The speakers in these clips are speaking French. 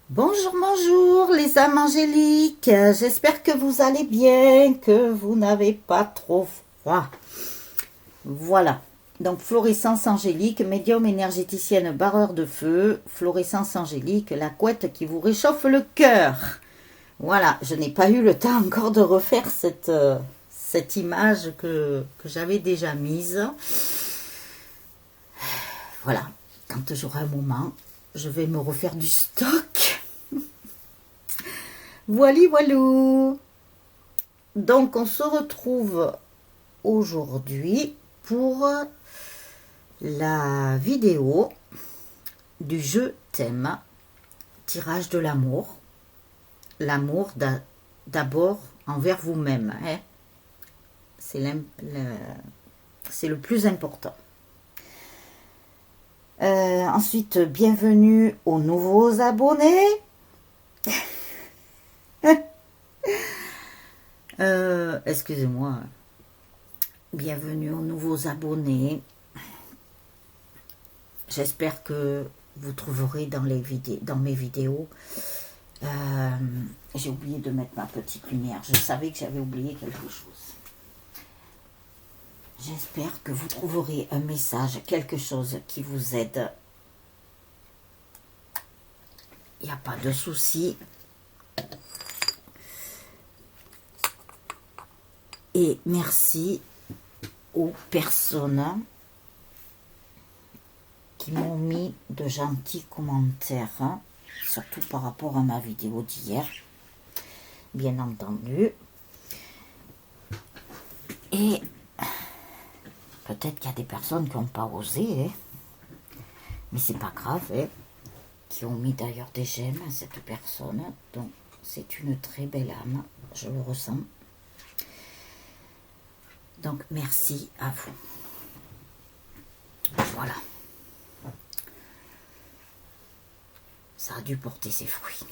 Bonjour, bonjour les âmes angéliques, j'espère que vous allez bien, que vous n'avez pas trop froid. Voilà, donc fluorescence angélique, médium énergéticienne barreur de feu, fluorescence angélique, la couette qui vous réchauffe le cœur. Voilà, je n'ai pas eu le temps encore de refaire cette image que j'avais déjà mise. Voilà, quand j'aurai un moment, je vais me refaire du stock. Voili voilou. Donc on se retrouve aujourd'hui pour la vidéo du jeu thème tirage de l'amour. L'amour d'abord envers vous-même. Hein. C'est le plus important. Ensuite, bienvenue aux nouveaux abonnés. Excusez-moi. Bienvenue aux nouveaux abonnés. J'espère que vous trouverez dans mes vidéos. J'ai oublié de mettre ma petite lumière. Je savais que j'avais oublié quelque chose. J'espère que vous trouverez un message, quelque chose qui vous aide. Il n'y a pas de souci. Et merci aux personnes qui m'ont mis de gentils commentaires, hein, surtout par rapport à ma vidéo d'hier, bien entendu. Et peut-être qu'il y a des personnes qui n'ont pas osé, hein, mais c'est pas grave, hein, qui ont mis d'ailleurs des j'aime à cette personne. Donc c'est une très belle âme, je le ressens. Donc merci à vous. Voilà. Ça a dû porter ses fruits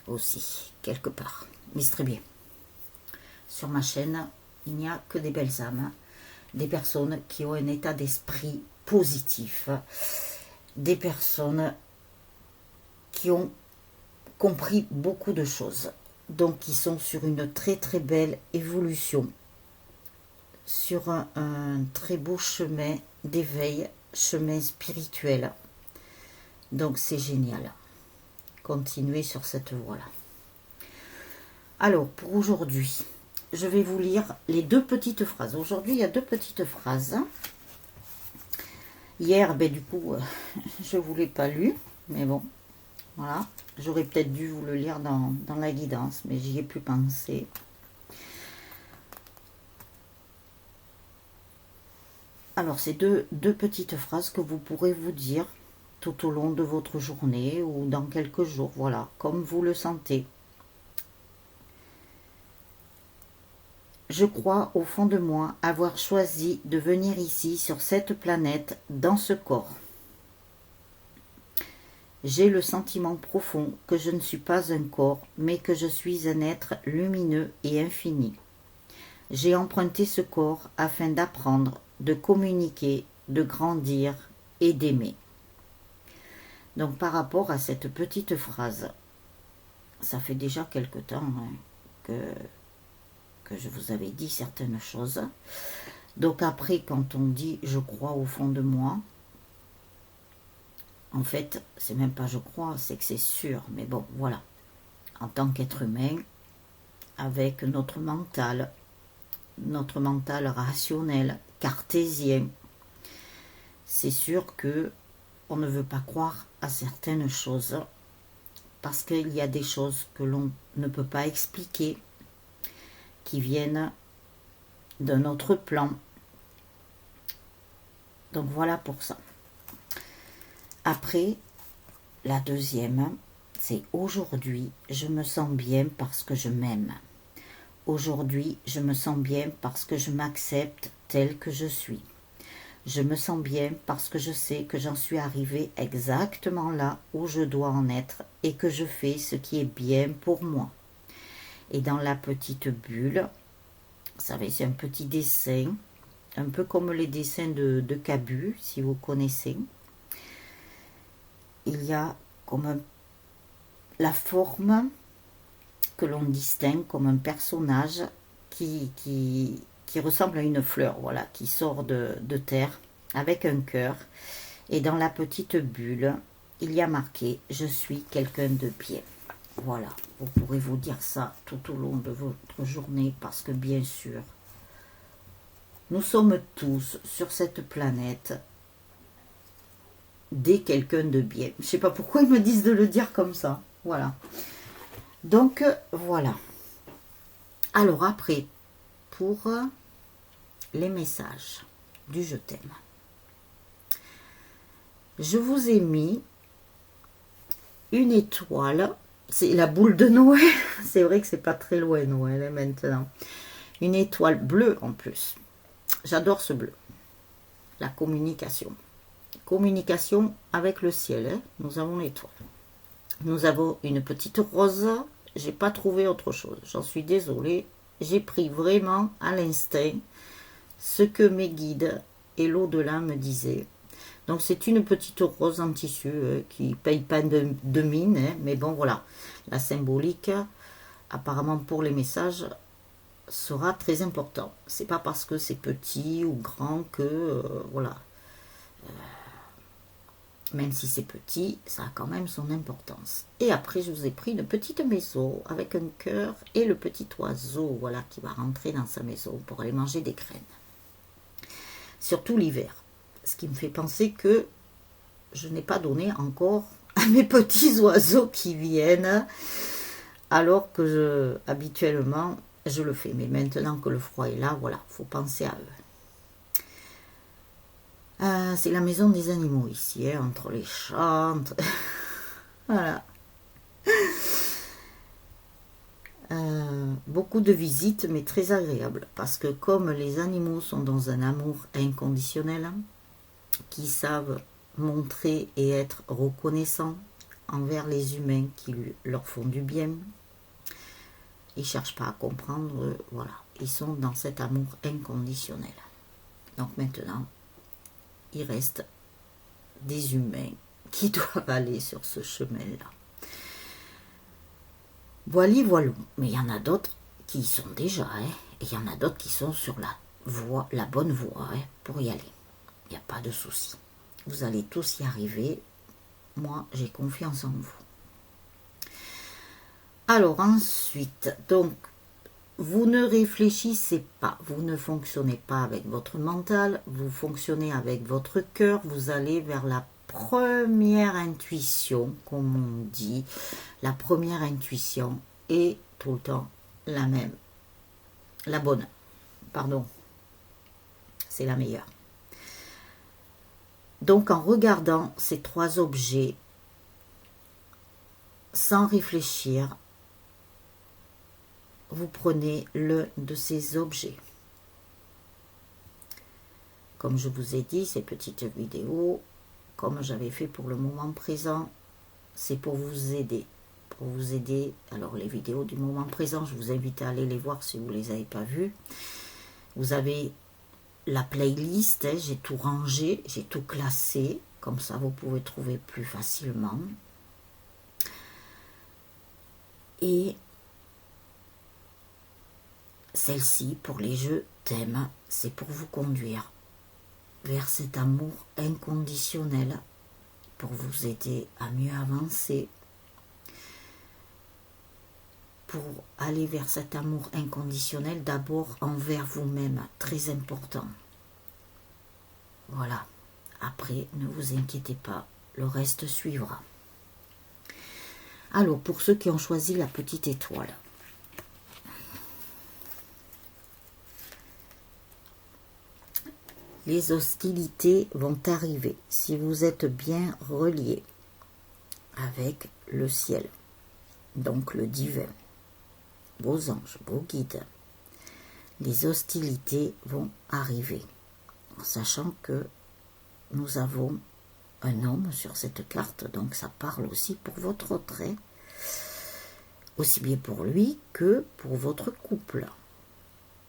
aussi, quelque part. Mais c'est très bien. Sur ma chaîne, il n'y a que des belles âmes, des personnes qui ont un état d'esprit positif, des personnes qui ont compris beaucoup de choses, donc qui sont sur une très très belle évolution, sur un très beau chemin d'éveil, chemin spirituel. Donc c'est génial. Continuez sur cette voie-là. Alors, pour aujourd'hui, je vais vous lire les deux petites phrases. Aujourd'hui, il y a deux petites phrases. Hier, du coup, je ne vous l'ai pas lu, mais bon, voilà. J'aurais peut-être dû vous le lire dans la guidance, mais j'y ai plus pensé. Alors, c'est deux petites phrases que vous pourrez vous dire tout au long de votre journée ou dans quelques jours, voilà, comme vous le sentez. Je crois au fond de moi avoir choisi de venir ici sur cette planète dans ce corps. J'ai le sentiment profond que je ne suis pas un corps, mais que je suis un être lumineux et infini. J'ai emprunté ce corps afin d'apprendre, de communiquer, de grandir et d'aimer. Donc par rapport à cette petite phrase, ça fait déjà quelque temps que je vous avais dit certaines choses. Donc après, quand on dit « je crois au fond de moi », en fait, c'est même pas « je crois », c'est que c'est sûr. Mais bon, voilà. En tant qu'être humain, avec notre mental rationnel, cartésien, c'est sûr que on ne veut pas croire à certaines choses parce qu'il y a des choses que l'on ne peut pas expliquer, qui viennent d'un autre plan. Donc voilà pour ça. Après, la deuxième, c'est aujourd'hui, je me sens bien parce que je m'aime. Aujourd'hui, je me sens bien parce que je m'accepte tel que je suis. Je me sens bien parce que je sais que j'en suis arrivée exactement là où je dois en être et que je fais ce qui est bien pour moi. Et dans la petite bulle, vous savez, c'est un petit dessin, un peu comme les dessins de Cabu, si vous connaissez. Il y a comme la forme que l'on distingue comme un personnage qui ressemble à une fleur, voilà, qui sort de terre avec un cœur. Et dans la petite bulle, il y a marqué « Je suis quelqu'un de bien ». Voilà, vous pourrez vous dire ça tout au long de votre journée parce que bien sûr, nous sommes tous sur cette planète des quelqu'un de bien. Je ne sais pas pourquoi ils me disent de le dire comme ça. Voilà. Donc, voilà. Alors après, pour les messages du je t'aime. Je vous ai mis une étoile. C'est la boule de Noël. C'est vrai que c'est pas très loin Noël maintenant. Une étoile bleue en plus. J'adore ce bleu. La communication. Communication avec le ciel. Hein. Nous avons l'étoile. Nous avons une petite rose. J'ai pas trouvé autre chose. J'en suis désolée. J'ai pris vraiment à l'instinct ce que mes guides et l'au-delà me disaient. Donc c'est une petite rose en tissu qui ne paye pas de mine. Hein, mais bon voilà. La symbolique, apparemment pour les messages, sera très important. C'est pas parce que c'est petit ou grand que voilà. Même si c'est petit, ça a quand même son importance. Et après, je vous ai pris une petite maison avec un cœur et le petit oiseau, voilà, qui va rentrer dans sa maison pour aller manger des graines. Surtout l'hiver. Ce qui me fait penser que je n'ai pas donné encore à mes petits oiseaux qui viennent, alors que habituellement, je le fais. Mais maintenant que le froid est là, voilà, il faut penser à eux. C'est la maison des animaux ici, hein, entre les chats, voilà. Beaucoup de visites, mais très agréables, parce que comme les animaux sont dans un amour inconditionnel, qui savent montrer et être reconnaissants envers les humains qui leur font du bien, ils ne cherchent pas à comprendre, voilà, ils sont dans cet amour inconditionnel. Donc maintenant, il reste des humains qui doivent aller sur ce chemin-là. Voilà, voilà. Mais il y en a d'autres qui y sont déjà, hein, et il y en a d'autres qui sont sur la bonne voie hein, pour y aller. Il n'y a pas de souci. Vous allez tous y arriver. Moi, j'ai confiance en vous. Alors ensuite, donc, vous ne réfléchissez pas, vous ne fonctionnez pas avec votre mental, vous fonctionnez avec votre cœur, vous allez vers la première intuition, comme on dit. La première intuition est tout le temps la même. La bonne, pardon, c'est la meilleure. Donc en regardant ces trois objets, sans réfléchir, vous prenez l'un de ces objets. Comme je vous ai dit, ces petites vidéos, comme j'avais fait pour le moment présent, c'est pour vous aider. Pour vous aider, alors les vidéos du moment présent, je vous invite à aller les voir si vous ne les avez pas vues. Vous avez la playlist, hein, j'ai tout rangé, j'ai tout classé, comme ça vous pouvez trouver plus facilement. Et celle-ci, pour les jeux thème, c'est pour vous conduire vers cet amour inconditionnel, pour vous aider à mieux avancer, pour aller vers cet amour inconditionnel d'abord envers vous-même, très important. Voilà, après, ne vous inquiétez pas, le reste suivra. Alors, pour ceux qui ont choisi la petite étoile, les hostilités vont arriver si vous êtes bien relié avec le ciel, donc le divin, vos anges, vos guides. Les hostilités vont arriver, en sachant que nous avons un homme sur cette carte, donc ça parle aussi pour votre trait, aussi bien pour lui que pour votre couple.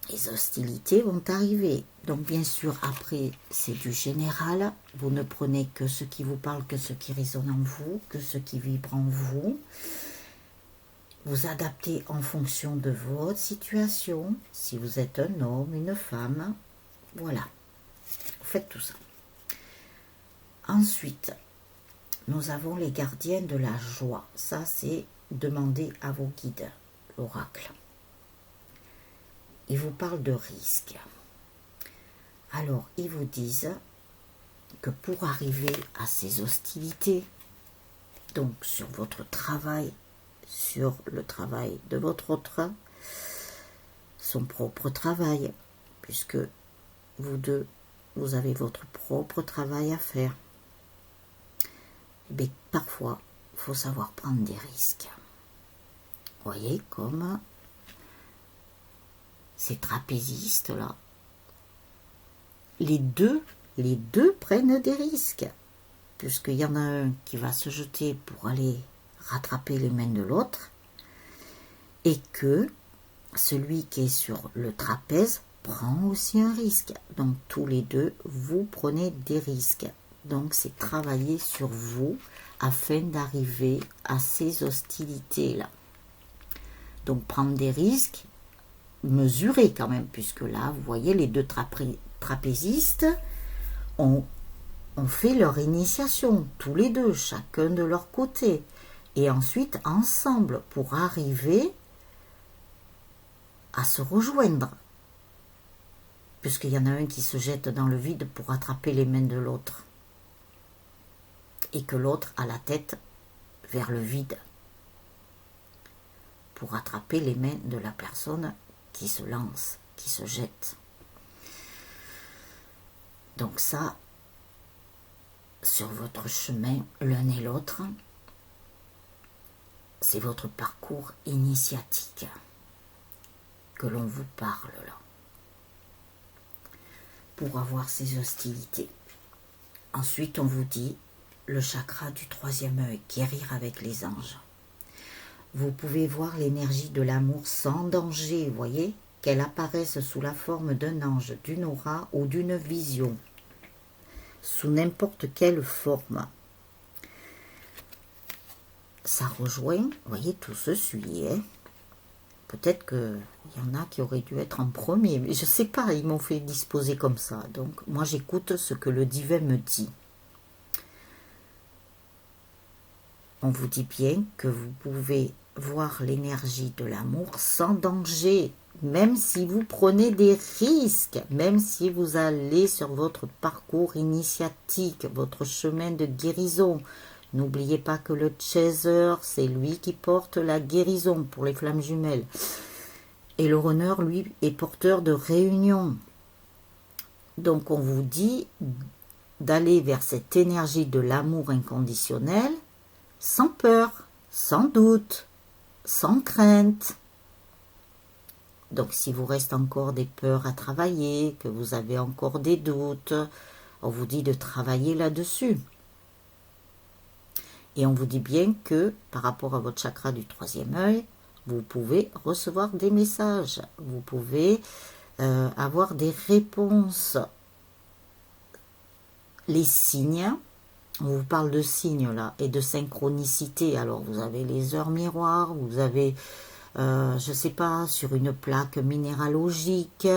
Les hostilités vont arriver. Donc bien sûr, après, c'est du général. Vous ne prenez que ce qui vous parle, que ce qui résonne en vous, que ce qui vibre en vous. vous adapter en fonction de votre situation, si vous êtes un homme, une femme, voilà, vous faites tout ça. Ensuite, nous avons les gardiens de la joie. Ça, c'est demander à vos guides, l'oracle. Ils vous parlent de risques. Alors, ils vous disent que pour arriver à ces hostilités, donc sur votre travail, sur le travail de votre autre, son propre travail, puisque vous deux, vous avez votre propre travail à faire, mais parfois, il faut savoir prendre des risques. Vous voyez, comme ces trapézistes-là, les deux prennent des risques, puisqu'il y en a un qui va se jeter pour aller rattraper les mains de l'autre, et que celui qui est sur le trapèze prend aussi un risque. Donc tous les deux, vous prenez des risques. Donc c'est travailler sur vous afin d'arriver à ces hostilités-là. Donc prendre des risques, mesurer quand même, puisque là, vous voyez, les deux trapézistes ont fait leur initiation, tous les deux, chacun de leur côté. Et ensuite, ensemble, pour arriver à se rejoindre. Puisqu'il y en a un qui se jette dans le vide pour attraper les mains de l'autre. Et que l'autre a la tête vers le vide. Pour attraper les mains de la personne qui se lance, qui se jette. Donc ça, sur votre chemin, l'un et l'autre, c'est votre parcours initiatique que l'on vous parle là. Pour avoir ces hostilités. Ensuite, on vous dit le chakra du troisième œil, guérir avec les anges. Vous pouvez voir l'énergie de l'amour sans danger, vous voyez, qu'elle apparaisse sous la forme d'un ange, d'une aura ou d'une vision, sous n'importe quelle forme. Ça rejoint, vous voyez, tout se suit. Hein. Peut-être qu'il y en a qui auraient dû être en premier, mais je ne sais pas, ils m'ont fait disposer comme ça. Donc, moi, j'écoute ce que le divin me dit. On vous dit bien que vous pouvez voir l'énergie de l'amour sans danger, même si vous prenez des risques, même si vous allez sur votre parcours initiatique, votre chemin de guérison. N'oubliez pas que le chaser, c'est lui qui porte la guérison pour les flammes jumelles. Et le runner, lui, est porteur de réunion. Donc on vous dit d'aller vers cette énergie de l'amour inconditionnel sans peur, sans doute, sans crainte. Donc si vous reste encore des peurs à travailler, que vous avez encore des doutes, on vous dit de travailler là-dessus. Et on vous dit bien que par rapport à votre chakra du troisième œil, vous pouvez recevoir des messages, vous pouvez avoir des réponses. Les signes, on vous parle de signes là et de synchronicité. Alors vous avez les heures miroirs, vous avez, je ne sais pas, sur une plaque minéralogique,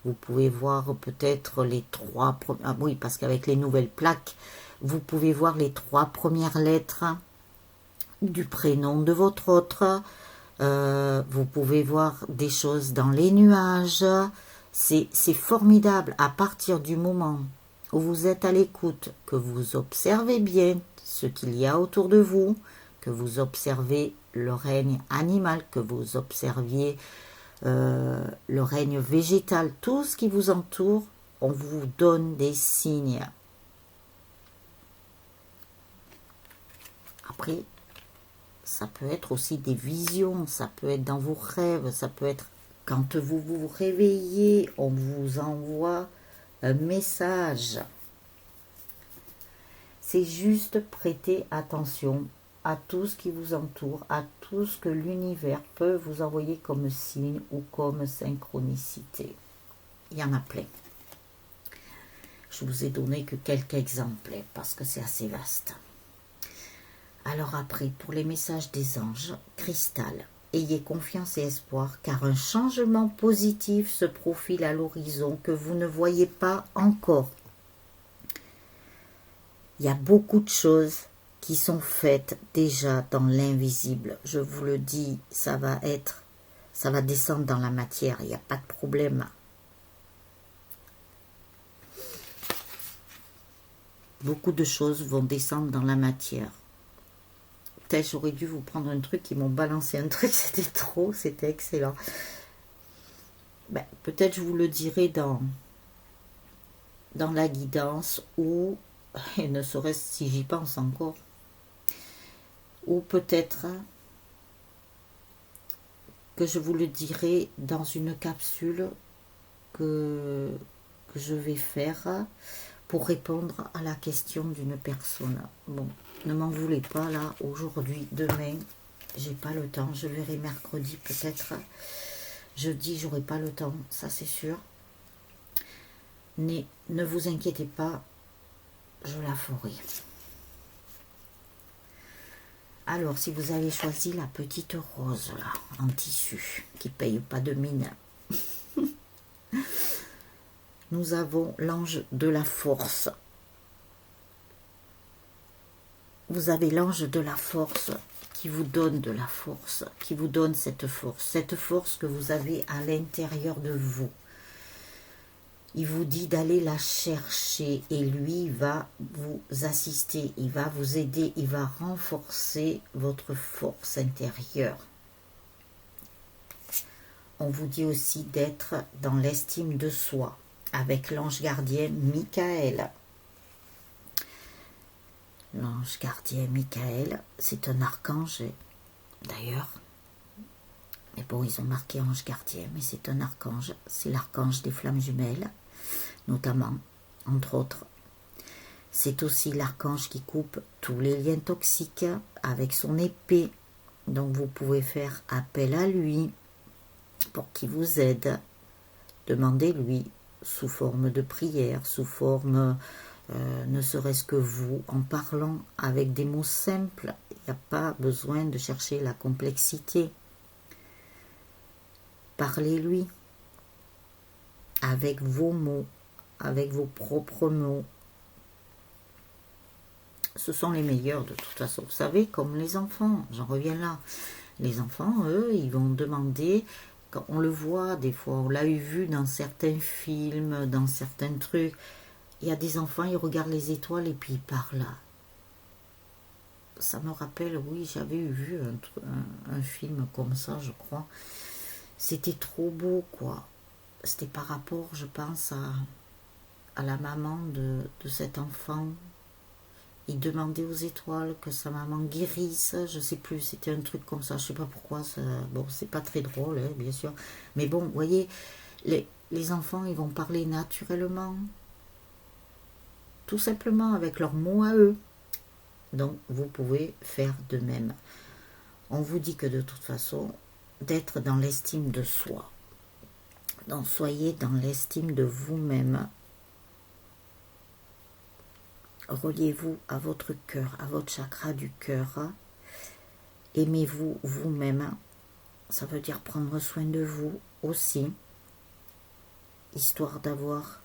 vous pouvez voir peut-être les trois, ah oui, parce qu'avec les nouvelles plaques, vous pouvez voir les 3 premières lettres du prénom de votre autre. Vous pouvez voir des choses dans les nuages. C'est formidable à partir du moment où vous êtes à l'écoute, que vous observez bien ce qu'il y a autour de vous, que vous observez le règne animal, que vous observiez le règne végétal, tout ce qui vous entoure, on vous donne des signes. Après, ça peut être aussi des visions, ça peut être dans vos rêves, ça peut être quand vous vous réveillez, on vous envoie un message. C'est juste prêter attention à tout ce qui vous entoure, à tout ce que l'univers peut vous envoyer comme signe ou comme synchronicité. Il y en a plein. Je vous ai donné que quelques exemples parce que c'est assez vaste. Alors après, pour les messages des anges, cristal. ayez confiance et espoir, car un changement positif se profile à l'horizon que vous ne voyez pas encore. Il y a beaucoup de choses qui sont faites déjà dans l'invisible. Je vous le dis, ça va descendre dans la matière, il n'y a pas de problème. Beaucoup de choses vont descendre dans la matière. Peut-être j'aurais dû vous prendre un truc, ils m'ont balancé un truc, c'était trop, c'était excellent. Ben, peut-être je vous le dirai dans la guidance, ou, et ne serait-ce si j'y pense encore, ou peut-être que je vous le dirai dans une capsule que je vais faire pour répondre à la question d'une personne. Bon, ne m'en voulez pas là, aujourd'hui, demain, j'ai pas le temps, je verrai mercredi peut-être. Jeudi, j'aurai pas le temps, ça c'est sûr. Mais ne vous inquiétez pas, je la ferai. Alors, si vous avez choisi la petite rose là, en tissu, qui paye pas de mine, nous avons l'ange de la force. Vous avez l'ange de la force qui vous donne de la force, qui vous donne cette force que vous avez à l'intérieur de vous. Il vous dit d'aller la chercher et lui va vous assister, il va vous aider, il va renforcer votre force intérieure. On vous dit aussi d'être dans l'estime de soi avec l'ange gardien Michael. L'ange gardien Michael, c'est un archange d'ailleurs. Mais bon, ils ont marqué ange gardien, mais c'est un archange. C'est l'archange des flammes jumelles, notamment, entre autres. C'est aussi l'archange qui coupe tous les liens toxiques avec son épée. Donc vous pouvez faire appel à lui pour qu'il vous aide. Demandez-lui sous forme de prière, sous forme, ne serait-ce que vous, en parlant avec des mots simples. Il n'y a pas besoin de chercher la complexité. Parlez-lui avec vos mots, avec vos propres mots. Ce sont les meilleurs de toute façon. Vous savez, comme les enfants, j'en reviens là. Les enfants, eux, ils vont demander, quand on le voit des fois, on l'a vu dans certains films, dans certains trucs, il y a des enfants, ils regardent les étoiles et puis ils parlent. Ça me rappelle, oui, j'avais vu un film comme ça, je crois. C'était trop beau, quoi. C'était par rapport, je pense, à la maman de cet enfant. Il demandait aux étoiles que sa maman guérisse, je sais plus, c'était un truc comme ça, je sais pas pourquoi, ça, bon, c'est pas très drôle, hein, bien sûr. Mais bon, vous voyez, les enfants, ils vont parler naturellement, tout simplement avec leurs mots à eux. Donc, vous pouvez faire de même. On vous dit que de toute façon, d'être dans l'estime de soi. Donc, soyez dans l'estime de vous-même. Reliez-vous à votre cœur, à votre chakra du cœur. Aimez-vous vous-même. Ça veut dire prendre soin de vous aussi, histoire d'avoir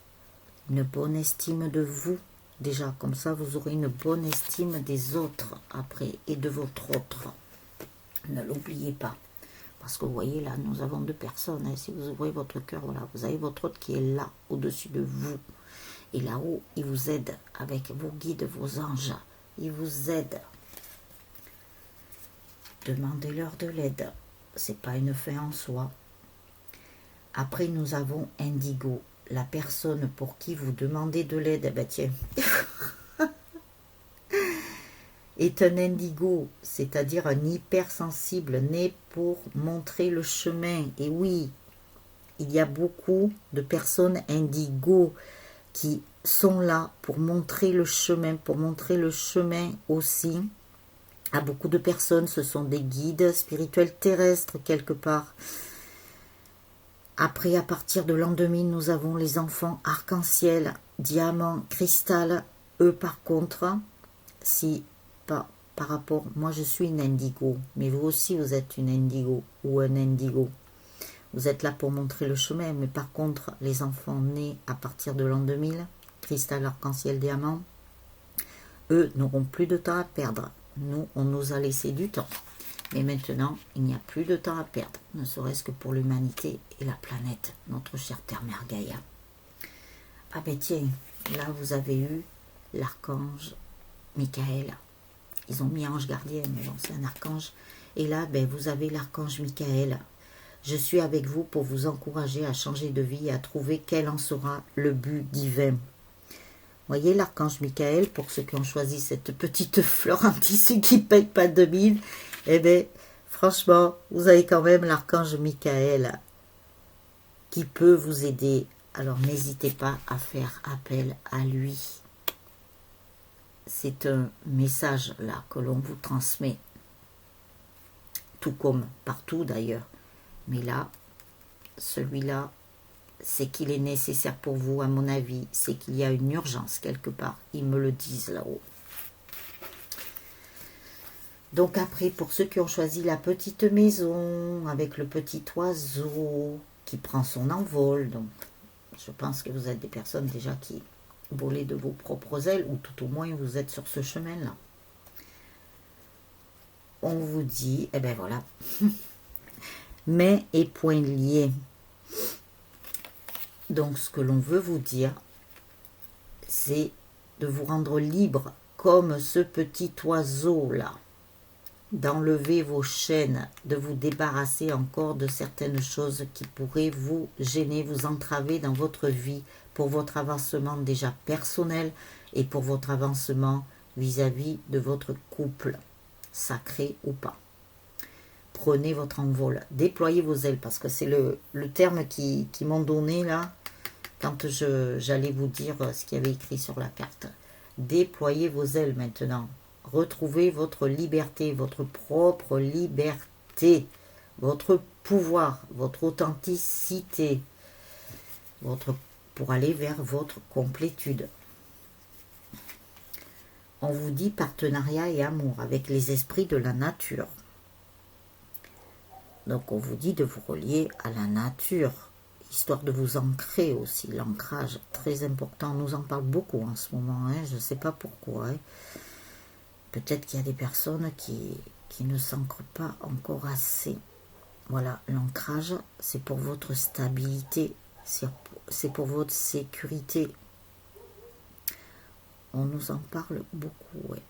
une bonne estime de vous. Déjà, comme ça, vous aurez une bonne estime des autres après et de votre autre. Ne l'oubliez pas. Parce que vous voyez, là, nous avons deux personnes. Hein. Si vous ouvrez votre cœur, voilà, vous avez votre autre qui est là, au-dessus de vous. Et là-haut, il vous aide avec vos guides, vos anges. Il vous aide. Demandez-leur de l'aide. C'est pas une fin en soi. Après, nous avons Indigo. La personne pour qui vous demandez de l'aide, eh ben tiens, est un indigo, c'est-à-dire un hypersensible né pour montrer le chemin. Et oui, il y a beaucoup de personnes indigo qui sont là pour montrer le chemin aussi. À beaucoup de personnes, ce sont des guides spirituels terrestres quelque part. Après, à partir de l'an 2000, nous avons les enfants arc-en-ciel, diamant, cristal. Eux, par contre, si pas par rapport, moi je suis une indigo, mais vous aussi vous êtes une indigo ou un indigo. Vous êtes là pour montrer le chemin, mais par contre, les enfants nés à partir de l'an 2000, cristal arc-en-ciel diamant, eux n'auront plus de temps à perdre. Nous, on nous a laissé du temps. Mais maintenant, il n'y a plus de temps à perdre, ne serait-ce que pour l'humanité et la planète, notre chère Terre-Mère Gaïa. Ah ben tiens, là vous avez eu l'archange Michael. Ils ont mis ange gardien, mais bon, c'est un archange. Et là, ben, vous avez l'archange Michael. Je suis avec vous pour vous encourager à changer de vie et à trouver quel en sera le but divin. Voyez l'archange Michael, pour ceux qui ont choisi cette petite fleur en tissu qui ne paye pas 2000, eh bien, franchement, vous avez quand même l'archange Michael qui peut vous aider. Alors, n'hésitez pas à faire appel à lui. C'est un message là que l'on vous transmet, tout comme partout d'ailleurs. Mais là, celui-là, c'est qu'il est nécessaire pour vous, à mon avis. C'est qu'il y a une urgence quelque part. Ils me le disent là-haut. Donc après, pour ceux qui ont choisi la petite maison, avec le petit oiseau qui prend son envol, donc je pense que vous êtes des personnes déjà qui volez de vos propres ailes, ou tout au moins vous êtes sur ce chemin-là. On vous dit, eh ben voilà, mains et poings liés. Donc ce que l'on veut vous dire, c'est de vous rendre libre comme ce petit oiseau-là, d'enlever vos chaînes, de vous débarrasser encore de certaines choses qui pourraient vous gêner, vous entraver dans votre vie, pour votre avancement déjà personnel et pour votre avancement vis-à-vis de votre couple, sacré ou pas. Prenez votre envol, déployez vos ailes, parce que c'est le terme qui m'ont donné là, quand j'allais vous dire ce qu'il y avait écrit sur la carte. Déployez vos ailes maintenant. Retrouvez votre liberté, votre propre liberté, votre pouvoir, votre authenticité, pour aller vers votre complétude. On vous dit partenariat et amour avec les esprits de la nature. Donc on vous dit de vous relier à la nature, histoire de vous ancrer aussi. L'ancrage, très important, on nous en parle beaucoup en ce moment, hein, je ne sais pas pourquoi. Hein. Peut-être qu'il y a des personnes qui ne s'ancrent pas encore assez. Voilà, l'ancrage, c'est pour votre stabilité, c'est pour votre sécurité. On nous en parle beaucoup, ouais.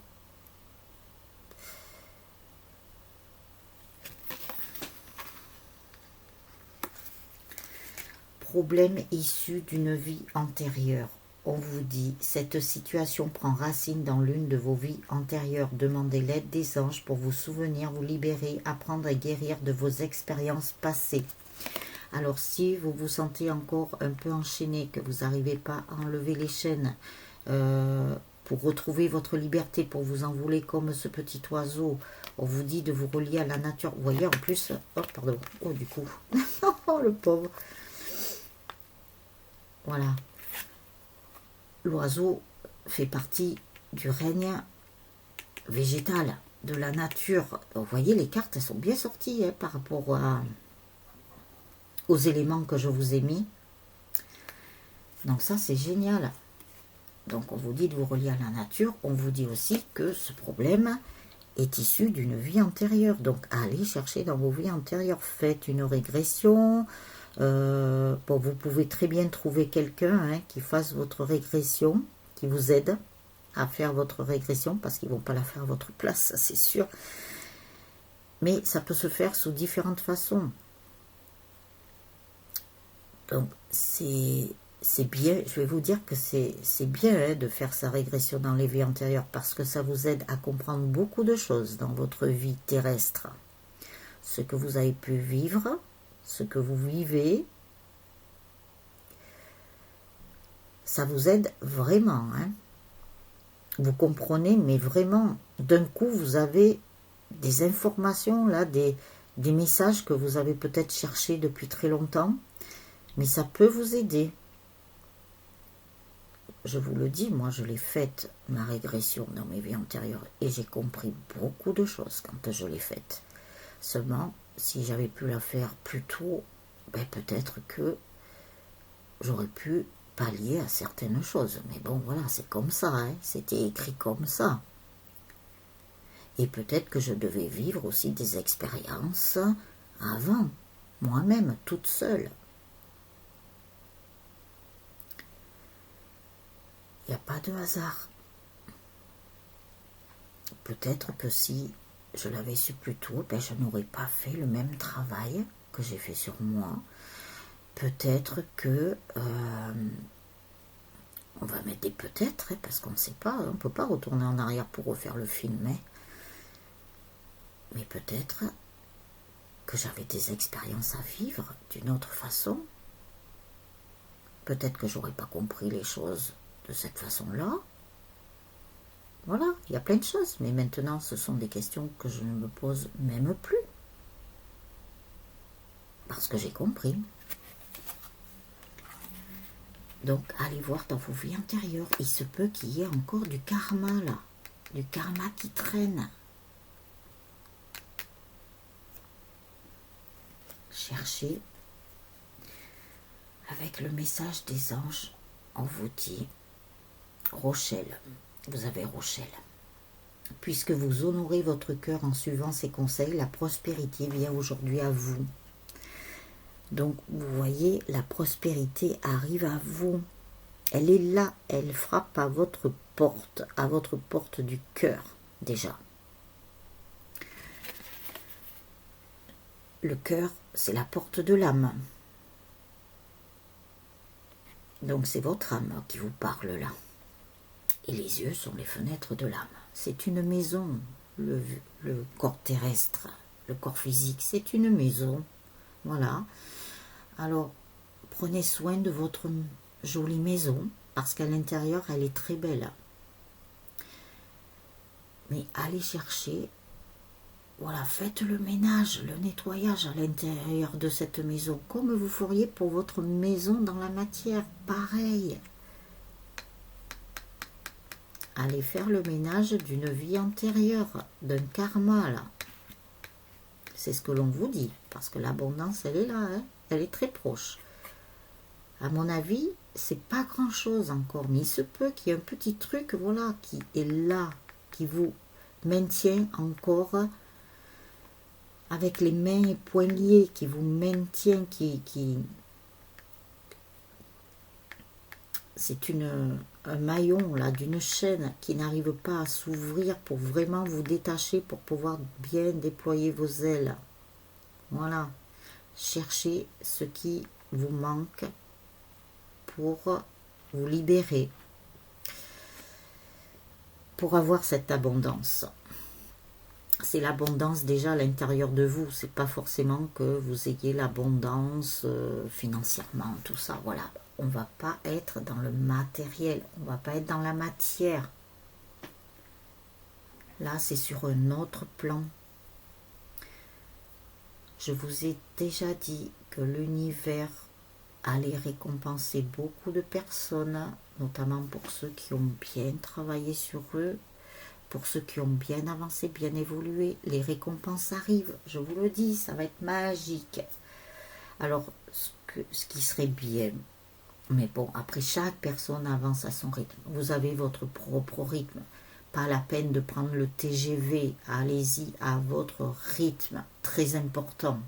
Problème issu d'une vie antérieure. On vous dit, cette situation prend racine dans l'une de vos vies antérieures. Demandez l'aide des anges pour vous souvenir, vous libérer, apprendre et guérir de vos expériences passées. Alors si vous vous sentez encore un peu enchaîné, que vous n'arrivez pas à enlever les chaînes, pour retrouver votre liberté, pour vous envoler comme ce petit oiseau, on vous dit de vous relier à la nature. Vous voyez en plus, oh pardon, oh du coup, oh le pauvre. Voilà. L'oiseau fait partie du règne végétal, de la nature. Vous voyez, les cartes, elles sont bien sorties hein, par rapport aux éléments que je vous ai mis. Donc ça, c'est génial. Donc on vous dit de vous relier à la nature. On vous dit aussi que ce problème est issu d'une vie antérieure. Donc allez chercher dans vos vies antérieures. Faites une régression. Bon, vous pouvez très bien trouver quelqu'un hein, qui fasse votre régression, qui vous aide à faire votre régression, parce qu'ils ne vont pas la faire à votre place, ça c'est sûr. Mais ça peut se faire sous différentes façons. Donc c'est bien, je vais vous dire que c'est bien hein, de faire sa régression dans les vies antérieures, parce que ça vous aide à comprendre beaucoup de choses dans votre vie terrestre. Ce que vous avez pu vivre, ce que vous vivez, ça vous aide vraiment. Hein. Vous comprenez, mais vraiment, d'un coup, vous avez des informations, là, des messages que vous avez peut-être cherchés depuis très longtemps, mais ça peut vous aider. je vous le dis, moi je l'ai faite, ma régression dans mes vies antérieures, et j'ai compris beaucoup de choses quand je l'ai faite. Seulement, si j'avais pu la faire plus tôt, ben peut-être que j'aurais pu pallier à certaines choses. Mais bon, voilà, c'est comme ça, hein, c'était écrit comme ça. Et peut-être que je devais vivre aussi des expériences avant, moi-même, toute seule. Il n'y a pas de hasard. Peut-être que si je l'avais su plus tôt, ben je n'aurais pas fait le même travail que j'ai fait sur moi. Peut-être que... on va mettre des peut-être, hein, parce qu'on ne sait pas, on ne peut pas retourner en arrière pour refaire le film. Hein. Mais peut-être que j'avais des expériences à vivre d'une autre façon. Peut-être que j'aurais pas compris les choses de cette façon-là. Voilà, il y a plein de choses. Mais maintenant, ce sont des questions que je ne me pose même plus. Parce que j'ai compris. Donc, allez voir dans vos vies antérieures. Il se peut qu'il y ait encore du karma, là. Du karma qui traîne. Cherchez. Avec le message des anges, on vous dit, Rochelle, vous avez Rochelle. Puisque vous honorez votre cœur en suivant ses conseils, la prospérité vient aujourd'hui à vous. Donc, vous voyez, la prospérité arrive à vous. Elle est là, elle frappe à votre porte du cœur, déjà. Le cœur, c'est la porte de l'âme. Donc, c'est votre âme qui vous parle là. Et les yeux sont les fenêtres de l'âme. C'est une maison, le corps terrestre, le corps physique, c'est une maison. Voilà. Alors, prenez soin de votre jolie maison, parce qu'à l'intérieur, elle est très belle. Mais allez chercher, voilà, faites le ménage, le nettoyage à l'intérieur de cette maison, comme vous feriez pour votre maison dans la matière, pareil. Allez faire le ménage d'une vie antérieure, d'un karma, là. C'est ce que l'on vous dit, parce que l'abondance, elle est là, hein, elle est très proche. À mon avis, c'est pas grand-chose encore, mais il se peut qu'il y ait un petit truc, voilà, qui est là, qui vous maintient encore avec les mains et poings liés, qui vous maintient, c'est un maillon là d'une chaîne qui n'arrive pas à s'ouvrir pour vraiment vous détacher, pour pouvoir bien déployer vos ailes. Voilà. Cherchez ce qui vous manque pour vous libérer, pour avoir cette abondance. C'est l'abondance déjà à l'intérieur de vous, c'est pas forcément que vous ayez l'abondance financièrement, tout ça, voilà. On va pas être dans le matériel, on va pas être dans la matière. Là, c'est sur un autre plan. Je vous ai déjà dit que l'univers allait récompenser beaucoup de personnes, notamment pour ceux qui ont bien travaillé sur eux, pour ceux qui ont bien avancé, bien évolué. Les récompenses arrivent, je vous le dis, ça va être magique. Alors, ce qui serait bien, mais bon, après chaque personne avance à son rythme. Vous avez votre propre rythme. Pas la peine de prendre le TGV, allez-y à votre rythme, très important.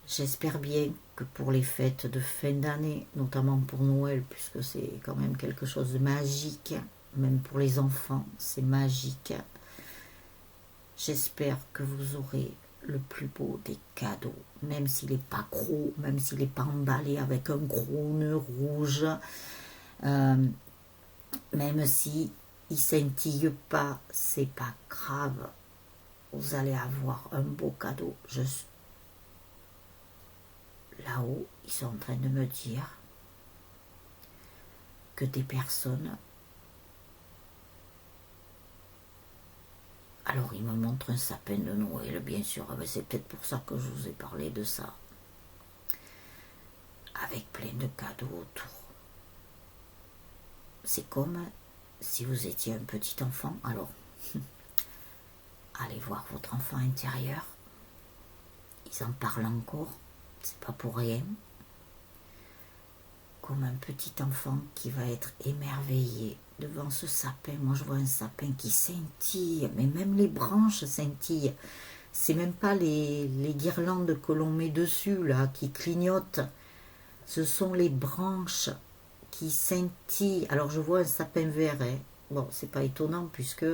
J'espère bien que pour les fêtes de fin d'année, notamment pour Noël, puisque c'est quand même quelque chose de magique, même pour les enfants, c'est magique. J'espère que vous aurez le plus beau des cadeaux, même s'il n'est pas gros, même s'il n'est pas emballé avec un gros nœud rouge, même si il scintille pas, c'est pas grave. Vous allez avoir un beau cadeau. Là-haut, ils sont en train de me dire que des personnes... Alors, ils me montrent un sapin de Noël, bien sûr. C'est peut-être pour ça que je vous ai parlé de ça. Avec plein de cadeaux autour. c'est comme si vous étiez un petit enfant. Alors, allez voir votre enfant intérieur. Ils en parlent encore, c'est pas pour rien. Comme un petit enfant qui va être émerveillé devant ce sapin. Moi, je vois un sapin qui scintille, mais même les branches scintillent. C'est même pas les guirlandes que l'on met dessus, là, qui clignotent. Ce sont les branches qui scintillent. Alors, je vois un sapin vert, hein. Bon, c'est pas étonnant, puisque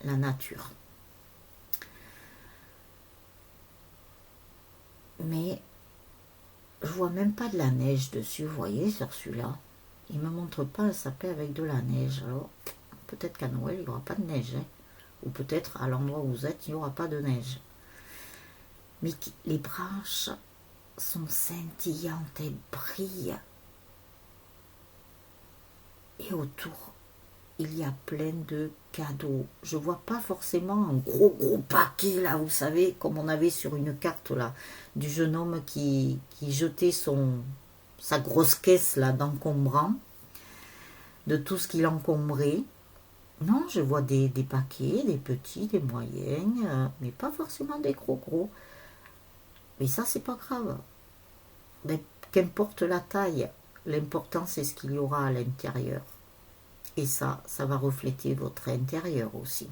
la nature. Mais je vois même pas de la neige dessus, vous voyez, sur celui-là. Il me montre pas un sapin avec de la neige. Alors, peut-être qu'à Noël, il n'y aura pas de neige, hein. Ou peut-être à l'endroit où vous êtes, il n'y aura pas de neige. Mais les branches sont scintillantes et brillent. Et autour, il y a plein de cadeaux. Je vois pas forcément un gros paquet là, vous savez, comme on avait sur une carte là, du jeune homme qui jetait sa grosse caisse là d'encombrant, de tout ce qu'il encombrait. Non, je vois des paquets, des petits, des moyens, mais pas forcément des gros. Mais ça, c'est pas grave. Mais qu'importe la taille, l'important c'est ce qu'il y aura à l'intérieur. Et ça va refléter votre intérieur aussi.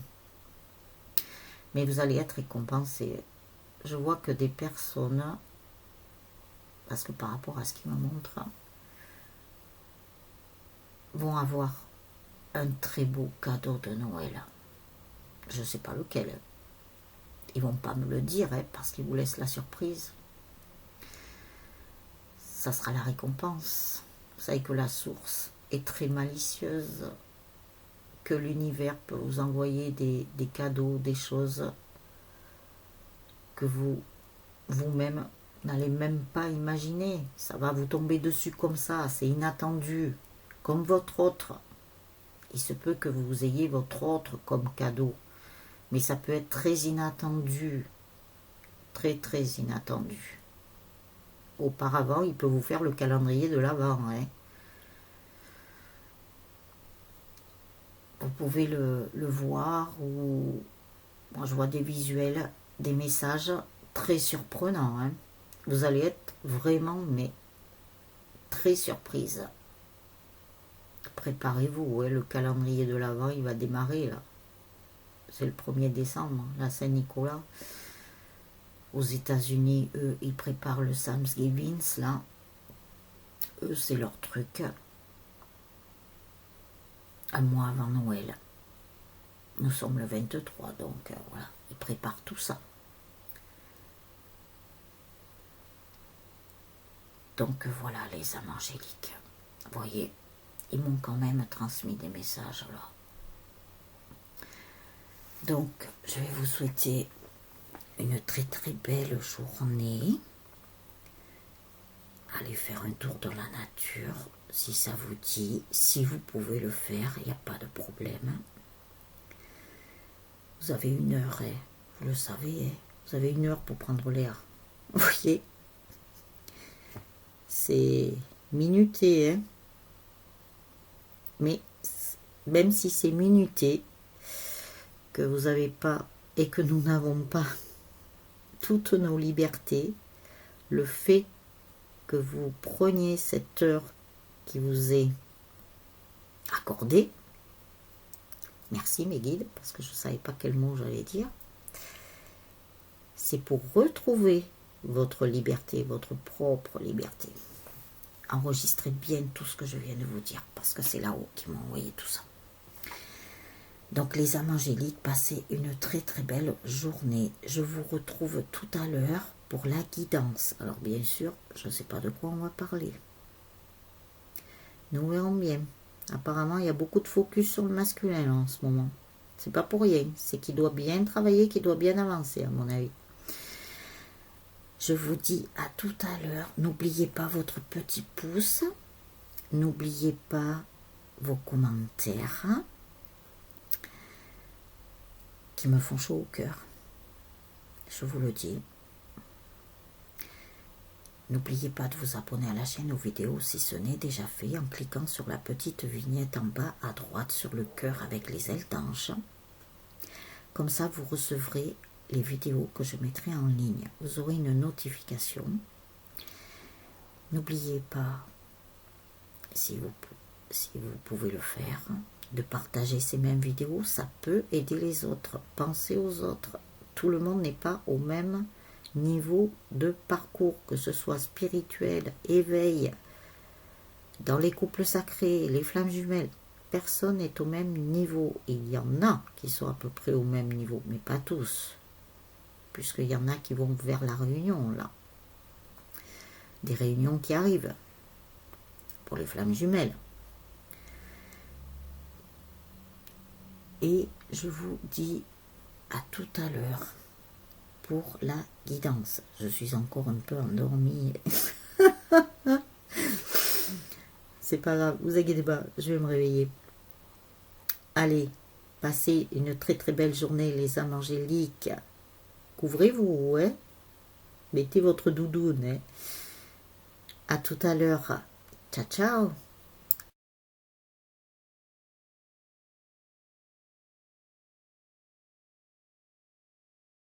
Mais vous allez être récompensé. Je vois que des personnes, parce que par rapport à ce qu'il me montre, vont avoir un très beau cadeau de Noël. Je ne sais pas lequel. Ils vont pas me le dire, hein, parce qu'ils vous laissent la surprise. Ça sera la récompense. Vous savez que la source est très malicieuse, que l'univers peut vous envoyer des cadeaux, des choses que vous-même n'allez même pas imaginer. Ça va vous tomber dessus comme ça, c'est inattendu, comme votre autre. Il se peut que vous ayez votre autre comme cadeau, mais ça peut être très inattendu, très inattendu. Auparavant, il peut vous faire le calendrier de l'Avent, hein. Vous pouvez le voir, ou moi je vois des visuels, des messages très surprenants, hein. Vous allez être vraiment, mais très surprise. Préparez-vous, hein, le calendrier de l'Avent, il va démarrer là. C'est le 1er décembre, la Saint-Nicolas. Aux États-Unis, eux, ils préparent le Thanksgiving, là. Eux, c'est leur truc. Un mois avant Noël. Nous sommes le 23, donc voilà, ils préparent tout ça. Donc voilà les âmes angéliques. Vous voyez, ils m'ont quand même transmis des messages là. Donc, je vais vous souhaiter une très belle journée. Allez faire un tour dans la nature, si ça vous dit. Si vous pouvez le faire, il n'y a pas de problème. Vous avez 1 heure, hein, vous le savez, hein, vous avez 1 heure pour prendre l'air. Vous voyez, c'est minuté, hein. Mais même si c'est minuté, que vous n'avez pas et que nous n'avons pas toutes nos libertés, le fait que vous preniez cette heure qui vous est accordée, merci mes guides, parce que je ne savais pas quel mot j'allais dire, c'est pour retrouver votre liberté, votre propre liberté. Enregistrez bien tout ce que je viens de vous dire, parce que c'est là-haut qui m'a envoyé tout ça. Donc les âmes angéliques, passez une très belle journée. Je vous retrouve tout à l'heure pour la guidance. Alors bien sûr, je ne sais pas de quoi on va parler. Nous verrons bien. Apparemment, il y a beaucoup de focus sur le masculin en ce moment. C'est pas pour rien. C'est qu'il doit bien travailler, qu'il doit bien avancer, à mon avis. Je vous dis à tout à l'heure. N'oubliez pas votre petit pouce. N'oubliez pas vos commentaires qui me font chaud au cœur. Je vous le dis. N'oubliez pas de vous abonner à la chaîne aux vidéos si ce n'est déjà fait en cliquant sur la petite vignette en bas à droite sur le cœur avec les ailes d'ange. Comme ça, vous recevrez les vidéos que je mettrai en ligne. Vous aurez une notification. N'oubliez pas, si vous pouvez le faire, de partager ces mêmes vidéos. Ça peut aider les autres. Pensez aux autres. Tout le monde n'est pas au même niveau de parcours, que ce soit spirituel, éveil, dans les couples sacrés, les flammes jumelles. Personne n'est au même niveau. Il y en a qui sont à peu près au même niveau, mais pas tous. Puisqu'il y en a qui vont vers la réunion, là. Des réunions qui arrivent pour les flammes jumelles. Et je vous dis à tout à l'heure pour la guidance. Je suis encore un peu endormie. C'est pas grave, vous inquiétez pas, je vais me réveiller. Allez, passez une très très belle journée, les âmes angéliques. Couvrez-vous, ouais. Mettez votre doudoune, hein. À tout à l'heure. Ciao, ciao.